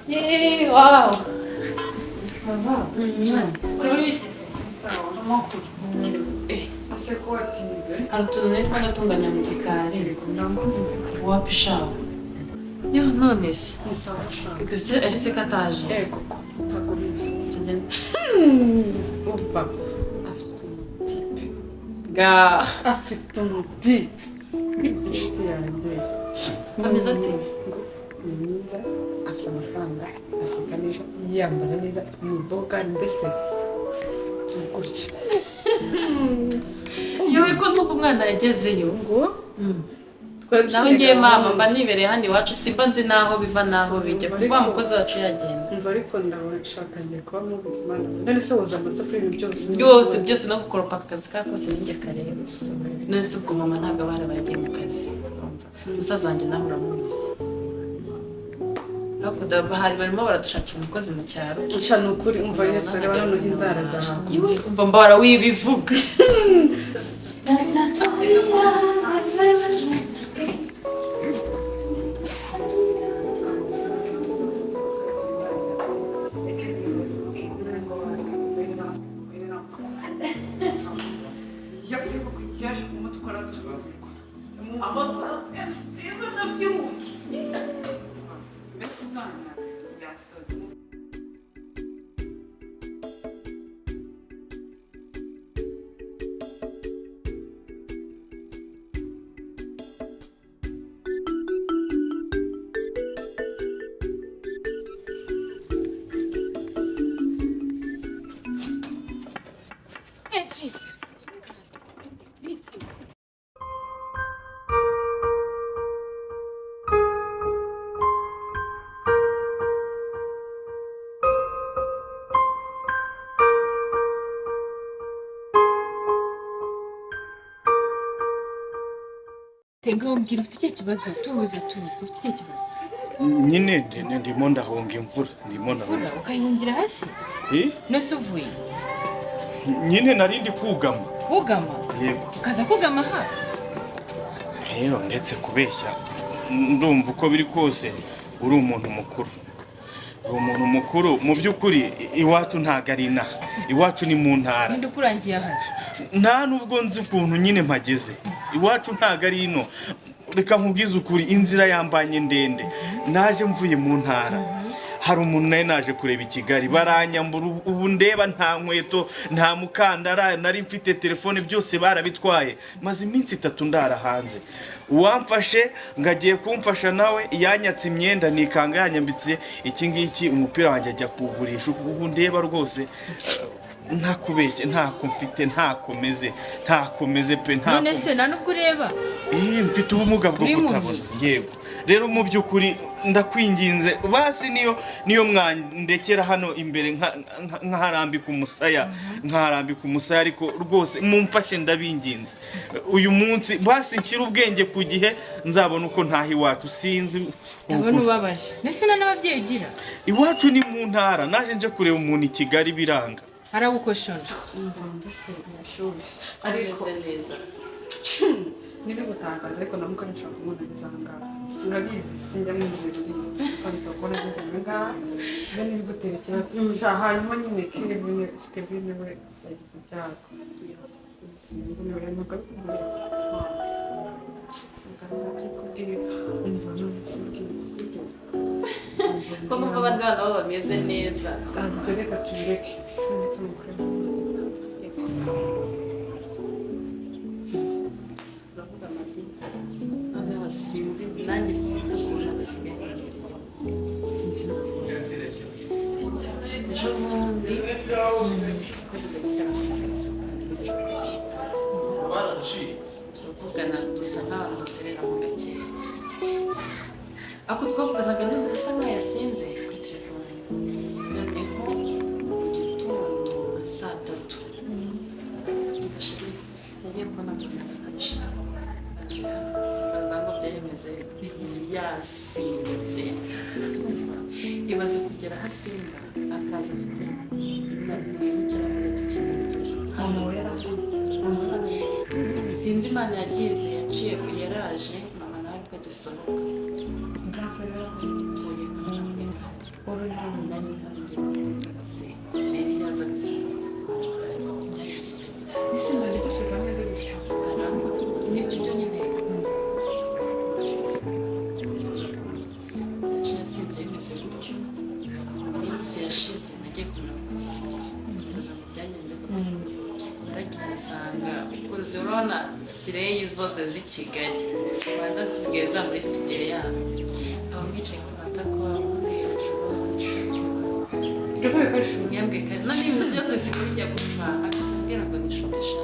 Yay, wow. Antunelikuwa natunganya mu gikari wapishaho yo none se gusa arise kataje koko ntabwo bizi opa afite umutipe afite umutipe inshuti yanjye ameze ateze ngo ni mwiza afite amafaranga aseka neza yambara neza ni imboga mbese gutya yewe ko nuko umwana yagezeyo ngo naho ngiye mama mba nibereye hano iwacu simba nzi naho biva naho bijya kuva umukozi wacu yagenda umva ariko ndabashaka ngiye kuba mubi none se woza amasafuriya byose no gukoropa akazi kakose ninjye kareba none se ubwo mama ntabwo abana bagiye mu kazi umusaza wanjye nawe uramuzi hakuda bahari barimo baradushakira umukozi mu cyaro nca ni ukuri umva yose reba noneho inzara zahawe umva mbara wibivuga Tenga umbwira ufite iki kibazo tuza ufite iki kibazo nyine ndimo ndahunga imvura ndimo ndahunga ukayihungira hasi nose uvuye nyine narindi kugama yego ukaza kugama ha rero ndetse kubeshya ndumva uko biri kose uri umuntu mukuru mu by'ukuri iwacu ntago ari inaha iwacu ni mu ntara ninde ukurangiye hasi nta nubwo nzi ukuntu nyine mpageze iwacu ntago ari ino reka nkubwize ukuri inzira yambanye ndende naje mvuye mu ntara hari umuntu naje kureba i Kigali baranyambura ubu ndeba nta nkweto nta mukandara nari mfite telefone byose barabitwaye maze iminsi 3 ndara hanze uwamfashe ngagiye kumfasha nawe yanyatse imyenda nikanga yanyambitse iki ngiki umupira wanjye ajya kugurisha ubu ndeba rwose ntakubeshye ntako mfite ntakomeze pe none se nanubwo ureba mfite ubumuga bwo kutabona yego rero mu by'ukuri ndakwinginze basi niyo mwandekera hano imbere nkaharambika umusaya ariko rwose mumfashe ndabinginze uyu munsi basi nshyira ubwenge ku gihe nzabona uko ntahi iwacu sinzi ndabona ubabaje nese n'ababyeyi ugira iwacu ni mu ntara naje nje kureba umuntu i Kigali biranga aragukoshora mbese birashyushye ariko neza nibi gutangaza ariko namuko nshaka kumubona nzanga sinabizi sinjya mwizera kandi kubona nzanga bene biguterekera hanyuma nyine Kevin we yagize ibyago sinzi niwe yanuka ko numva abandi bana baba bameze neza reka tubireke ndetse mukuru sinzi nanjye sinzi ukuntu basigaye ejo bundi twageze ku cyaro turavugana dusa nk'abantu baserera mu gake ako twavuganaga n'umuntu usa nk'aho yasinze kuri telefone noneho mu gitondo nka 3:00 nagiye kubona amazina menshi bazango byaremeze yasinze ibaze kugera hasinda akaza afite n'ikirahure cy'ikimuriro sinzi imana yagize yaciye yaraje mama nawe bwo gisohoka uzi urabona sireyi zose z'i Kigali ubanza zisigaye za muri studio yabo aba mwicaye ku matako muri hejuru n'ishati Yavuye ko ishuri. nyambwe kare none ibintu byose sikujya gupfa akambwira ngo nishutisha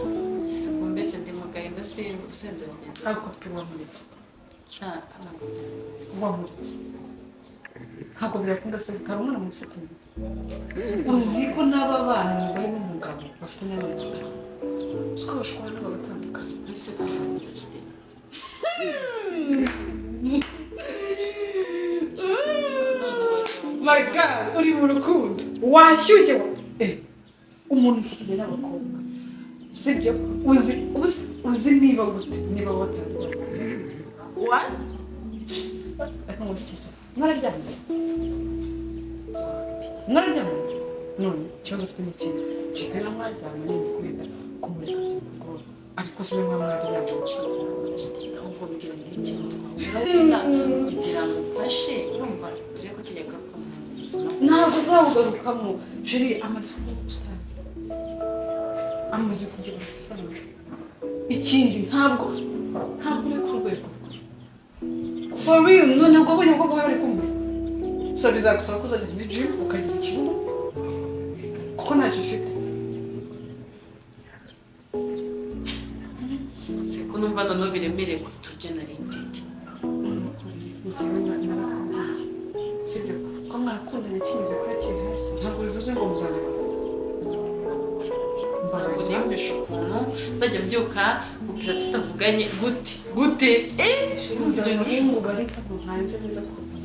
ngo mbese ndi mu gahinda sinzi usenze bigenda Ariko twamuritse. nshaka Wamuritse. Ntabwo byakunda se utari umwana mufatanye. Uzi ko n'aba bana umugore n'umugabo bafitanye abana batanu. Uzi ko bashwana bagatandukana. ese kuvuga kide My God, uri mu rukundo washyushye umuntu ufite n'abakobwa sibyo uzi niba gute niba watandukanye what mwararyamye none ikibazo ufite ni kimwe kigana mwaryamye nini kwenda kumureka by'umugore ariko se niba mwararyamye ahubwo mbwira ndi ikintu twakora kugira ngo mfashe urumva turi ko tujya garuka mu buzima ntabwo uzawugarukamo jeri amaze kugira amafaranga ikindi ntabwo uri ku rwego for real none ubwo abonye abakobwa bari kumwe so bizagusaba ko uzajya muri gym ukagira ikibuno kuko ntacyo ufite siko numva noneho biremereye kuruta ibyo nari mfite sibyo ko mwarakundanye kimeze kuri akiri hasi ntabwo bivuze ngo muzabona ntabwo niyumvisha ukuntu nzajya mbyuka ubwira tutavuganye gute urumva ibyo bintu umuhungu ari hano hanze neza kuruta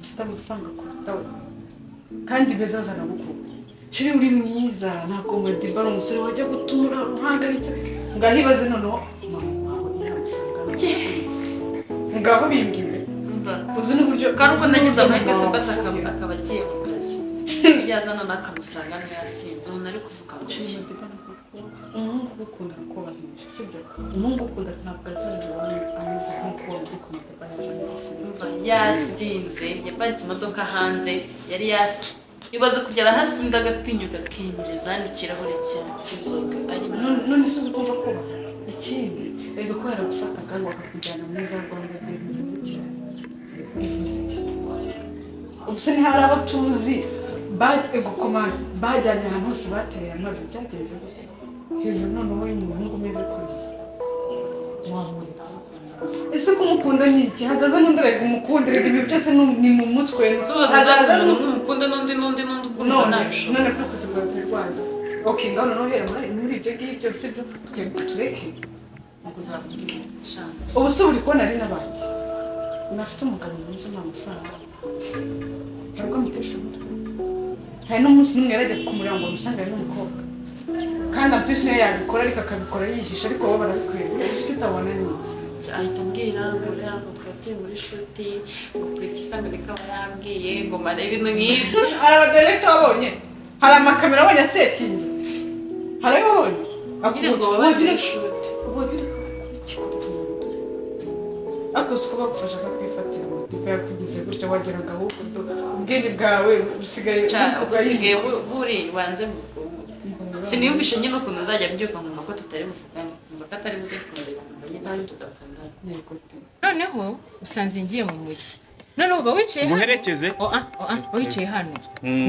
ufite amafaranga kurutaho kandi beza azanagukunda shiri uri mwiza ntabwo madiba ari umusore wajya gutura uhangayitse ngaho ibaze noneho mama wawe yamusanga ngaho bimbwire uzi n'uburyo kandi uko nagize amahirwe se basi akaba agiye mu kazi yaza none akamusanga ntiyasinze umuntu ari kuvuga ngo umuhungu ugukunda arakubahisha sibyo umuhungu ukunda ntabwo azaje iwanyu ameze nk'uko ugukunda aba yaje ameze sinumva yasinze yaparitse imodoka hanze yari ibaze kugera hasi ndagatinyuka kinjiza n'ikirahure cy'inzoga arimo none se ugomba kubaha ikindi rego ko yaragufataga ngo akakujyana muri za rwanda byo bivuze iki ubuse ni hari abo tuzi gukomana bajyanye ahantu hose batereye amavi byagenze gute hejuru noneho y'umuhungu umeze kuriya wamuritse ese kumukunda ni iki hazaza n'undi arega umukunde rega ibyo byose ni mu mutwe hazaza umuntu umukunda n'undi none kuri kutugura turwaza okay ngaho noneho hera muri ibyo ngibyo sibyo twebwe tureke ngo uzabwire ubu se uri kubona ari n'abandi unafite umugabo mwiza nta mafaranga ntabwo amutesha umutwe hari n'umunsi n'umwe yarajya kumureba ngo amusangane n'umukobwa kandi ampisi niyo yabikora ariko akabikora yihisha ariko bo barabikwiriye ubu icyo utabona ni iki ahita ambwira ngo ntabwo twari turi muri shuti ngo kuri kisanga bikaba yambwiye ngo mare ibintu nk'ibyo hari abadirekita wabonye hari amakamera abonye asetinze hari ayo wabonye nyine ngo baba bari muri shuti akoze uko bagufasha akakwifatira amatipa yakugize gutya wageraga ahubwo ubwenge bwawe busigaye buri banze siniyumvishe nyine ukuntu nzajya mbyuka nkumva ko tutari buvugane nkumva ko atari buze kundeba nkumva nyine ari tudakundana noneho usanze ngiye mu mujyi noneho uba wicaye hano muherekeze wicaye hano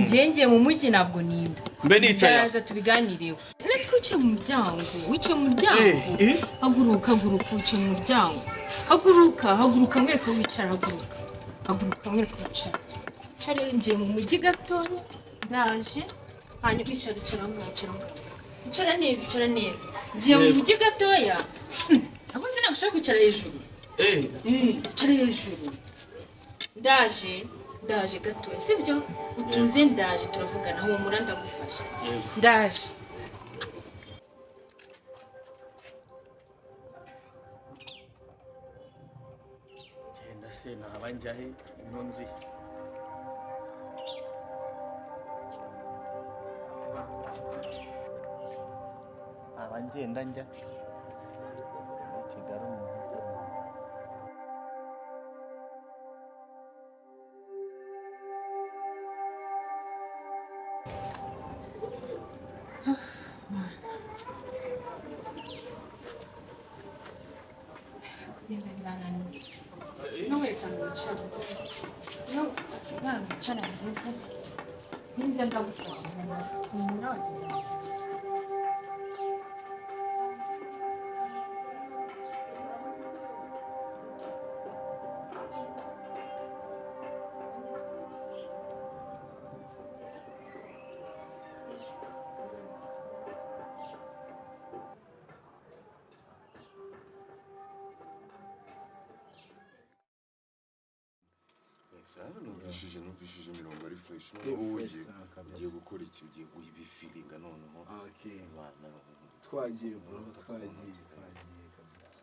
ngiye mu mujyi ntabwo ninda mbe nicaye ndaza tubiganireho nese ko wicaye mu muryango haguruka wicaye mu muryango haguruka mwereka wicara haguruka mwereka wicara cyari ngiye mu mujyi gatoya ndaje hanyuma icara neza ngiye mu mujyi gatoya ntabwo sinagushaka kwicara hejuru icara hejuru ndaje gatoya sibyo utuze ndaje turavugana humura ndagufasha ndaje genda se naba njyahe ino nzi aba ngenda njya Kigali umuntu kugenda birananiye no wetanga wicara no usigara wicara neza nize ndagufasha umuntu wageze numvishije imirongo ari fresh noneho ugiye gukora iki ugiye guha ibifilinga noneho abana twagiye kabisa.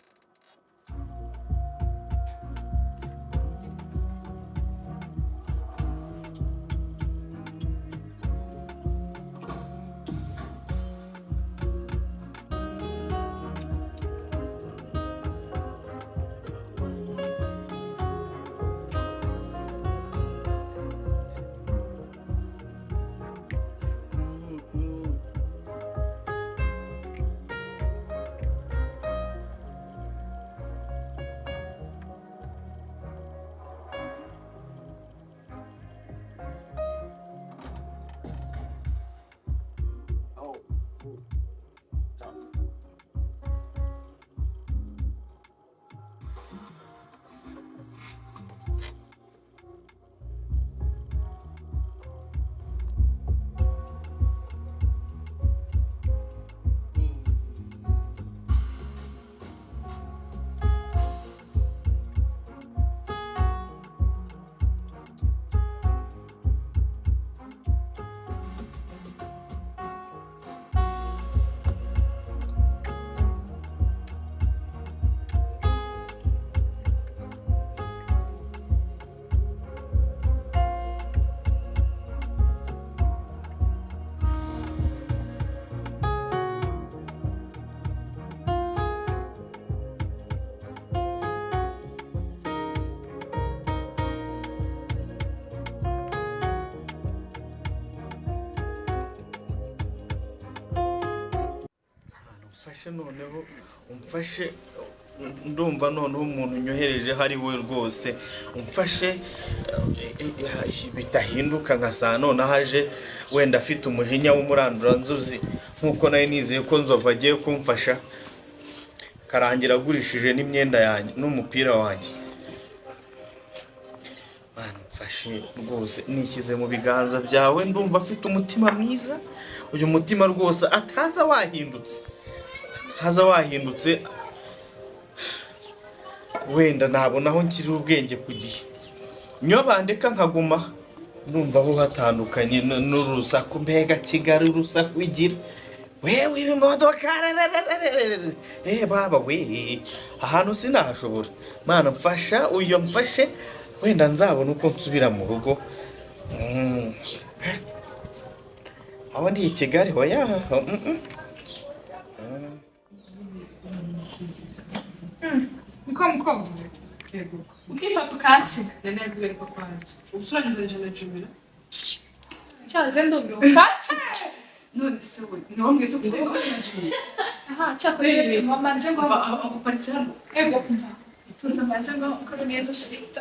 umfashe noneho umfashe ndumva noneho umuntu unyohereje hari we rwose umfashe bitahinduka nka saa none ahaje wenda afite umujinya w'umuranduranzuzi nkuko nayo nizeye ko Nzova agiye kumfasha karangira agurishije n'imyenda yanjye n'umupira wanjye. Mana mfashe rwose nishyize mu biganza byawe ndumva afite umutima mwiza uyu mutima rwose ataza wahindutse wenda nabona aho nkiri ubwenge ku gihe niyo bandeka nkaguma numva aho hatandukanye n'urusaku mbega Kigali urusaku igira wewe ibimodoka baba we ahantu sinahashobora. Mana mfasha uyo mfashe wenda nzabona uko nsubira mu rugo aho ndi i Kigali hoya Mukobwa Yego. ukifata ukansiga Nene yabwiye ko kwaza. Ubusobanyizo njana jumira. cyaze ndumva ukansiga None se we, niho mwese kuvuga ko njumira. aha cyakoze bituma manze ngo Aho paritse hano. ego tuza manze ngo ukore neza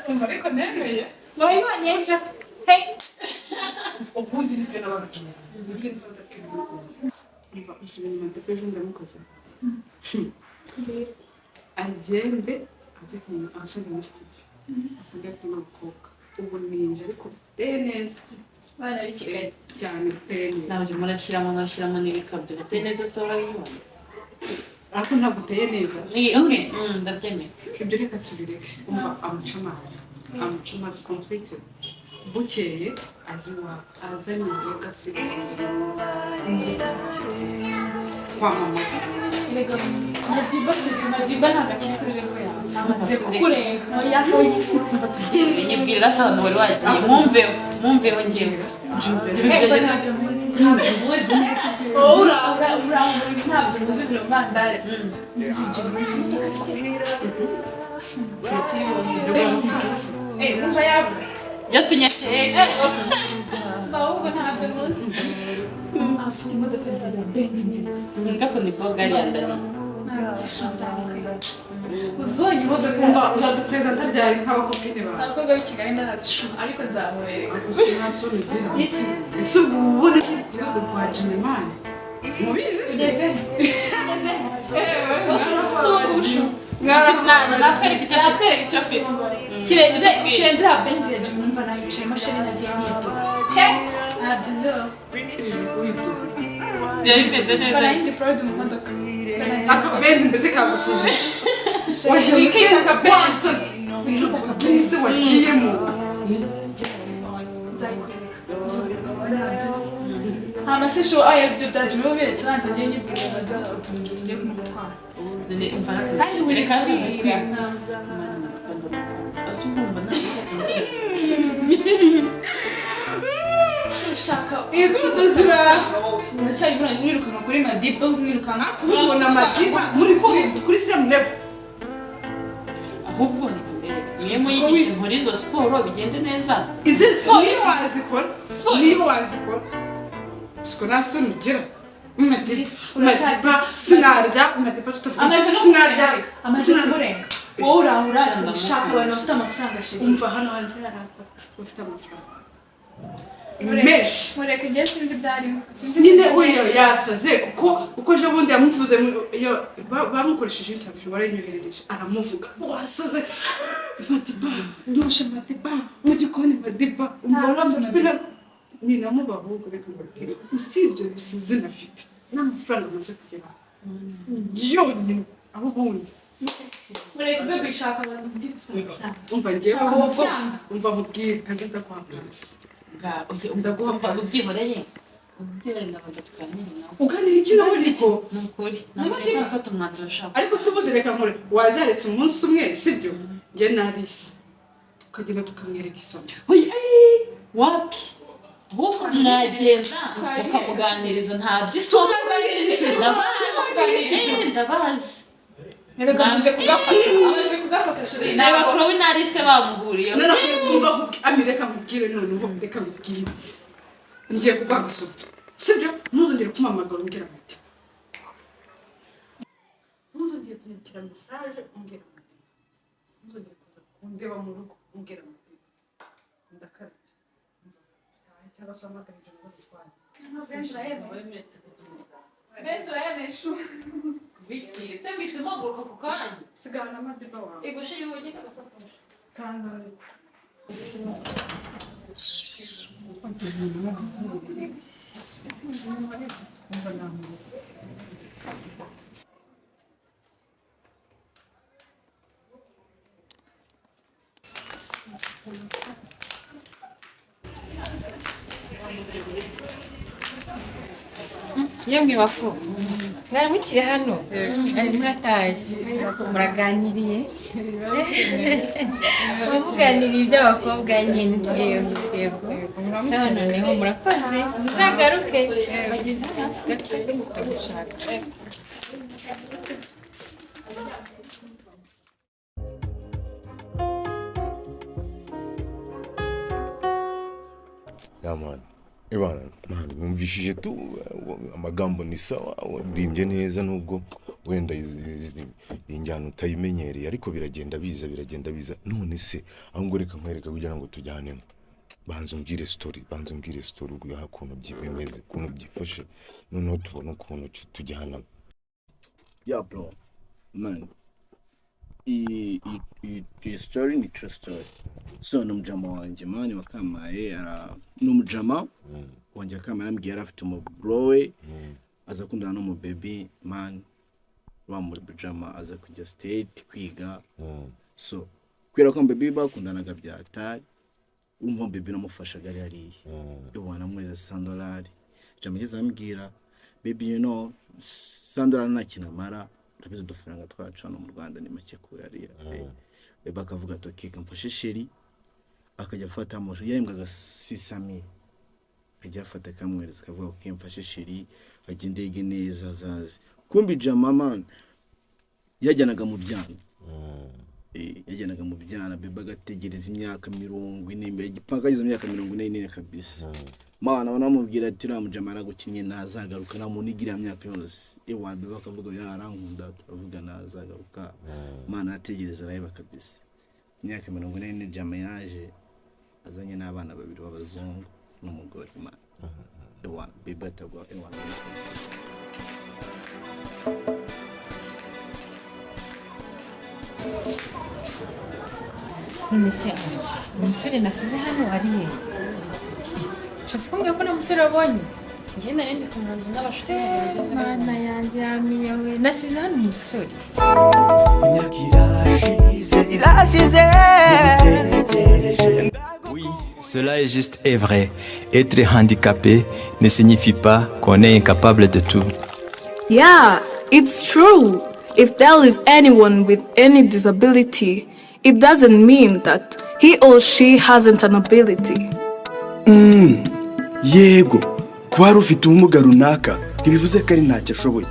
umva ariko nemeye wayibonye hey Ubundi ni byo nababwiye. Nibyo nababwiye. Umva usubira mu matepe ejo ndamukoze. Agende ajye kumenya abasanga muri studio. Asanga kumenya umukobwa. Ubu ninje ariko biteye neza. bana b'i Kigali Cyane biteye neza. ntabwo murashyiramo n'ibikabyo biteye neza se urabibona Ariko ntabwo uteye neza. okay ndabyemeye Ibyo reka tubireke. Umva amuca amazi complete. Bukeye aziwa azanye inzoga kwa mama. Madiba ntabwo akiri kuri level yawe amaze kurenga yahoye umva tugiye nyibwirira se ahantu wari wagiye mwumveho ngewe ntabwo muzi buri mandare yasinye sheke ahubwo ntabwo muzi afite imodoka nziza benzi nziza ngako ni bogari ya ndani uzonye imodoka umva uzadupresenta ryari nk'abakopine bawe abakobwa b'i Kigali ndazishuma ariko nzamubereka nta soni ugira ese ubwo ubona ku rwego rwa Jimimani mubizi se ugeze natwereka icyo afite kirenze ha benzi ya Jimmy mva nayicaye mashini nagiye niduka nabyizeho byari bimeze neza barayindi Florida mu modoka akabenzi mbese kagusije wagira ngo keza akabenzi akabenzi waciyemo amasisho aya byo mu beretse banze ngiye nyibwira ngo tugiye kumutwara kandi asubumva shaka igudu zira ndacyari muri mwirukanka kuri Madiba mwirukanka kubona Madiba muri kuri same level ahubwo niyo muyigisha muri izo siporo bigende neza izi niyo wazikora siko naso nugira Madiba sinarya Madiba tutavuga sinarya amaze wowe urahura shaka abantu bafite amafaranga shiri umva hano hanze hari abati bafite amafaranga mesh mureke ngiye sinzi byarimo nyine uyo yasaze kuko ejo bundi yamuvuze bamukoresheje interview barayinyoherereje aramuvuga wasaze Madiba dusha Madiba mu gikoni Madiba umva urasipira ni namubaho reka mbabwire usibye gusa izina afite n'amafaranga amaze kugera yonyine aho bundi mureke bebe shaka abantu umva ngiye umva mubwire kagenda kwa place ndaguha ubyihoreye ndabanza tuganire nawe uganira iki nawe niko ni ukuri ntabwo reka mfata umwanzuro ushaka ariko si ubundi reka nkore wazaretse umunsi umwe sibyo njye narisi tukagenda tukamwereka isomo wapi ahubwo mwagenda ukamuganiriza nta by'isomo ndabazi amaze kugafata shiri nawe bakuru w'inarise bamuhuriyeho none kumva amireka mubwire noneho reka mubwire ngiye kugwa gasopo sibyo ntuzongere kumamagara umbwira muti ntuzongere kunyandikira message umbwira muti ntuzongere kuza kundeba mu rugo umbwira muti ndakarabye cyangwa se amagarije mu gutwara benzi urayemeshu biki se mwisemo guruka ku kanya sigana na Madiba wawe igushe yuye kagasakoshi kandi yemwe bakuru mwaramukire hano muratashye muraganiriye muganiriye iby'abakobwa nyine yego sawa noneho murakoze muzagaruke bageze hano gato ndagushaka man ibana man numvishije tu amagambo ni sawa urimbye neza nubwo wenda injyana utayimenyereye ariko biragenda biza none se ahubwo reka nkwereka kugira ngo tujyanemo banza umbwire story ubwo hakuntu byimeze kuntu byifashe noneho tubona ukuntu tujyana bro man iyi story ni true story so n'umujama wanjye mani wakamaye n'umujama wanjye wakamaye ambwiye afite umubro we aza kundana n'umu baby man wa mujama aza kujya state kwiga so kwera ko baby bakundanaga byatari umva baby namufashaga ari hariya ubona muri $100 jamugeze ambwira baby you know $100 ntakinamara ndabize udufaranga twacana mu Rwanda ni make kuyariya beba akavuga ati okay kamfashe sheri akajya afata amusho yembwaga 600 akajya afata kamwereza akavuga okay mfashe sheri agendege neza zazi kumbi jama man yajyanaga mu byano yagendaga mu byana bebe agategereza imyaka 40 imbere igipaka gize imyaka 44 kabisa mana banamubwira ati ramujama aragukinye nazagaruka namunigira myaka yose ewa bebe akavuga yarankunda avuga nazagaruka mana ategereza arayeba kabisa imyaka 44 jama yaje azanye n'abana babiri b'abazungu n'umugore mana ewa bebe atagwa ewa umusore nasize hano ariye nshatse kumbwira ko na musore wabonye njye nari ndi kumwe n'abashuti mana yanjye yamiyawe nasize hano umusore Oui, cela est juste et vrai. Être handicapé ne signifie pas qu'on est incapable de tout. Yeah, it's true. If there is anyone with any disability, it doesn't mean that he or she hasn't an ability. Yego, kuba ufite ubumuga runaka ntibivuze ko ari ntacyo ashoboye.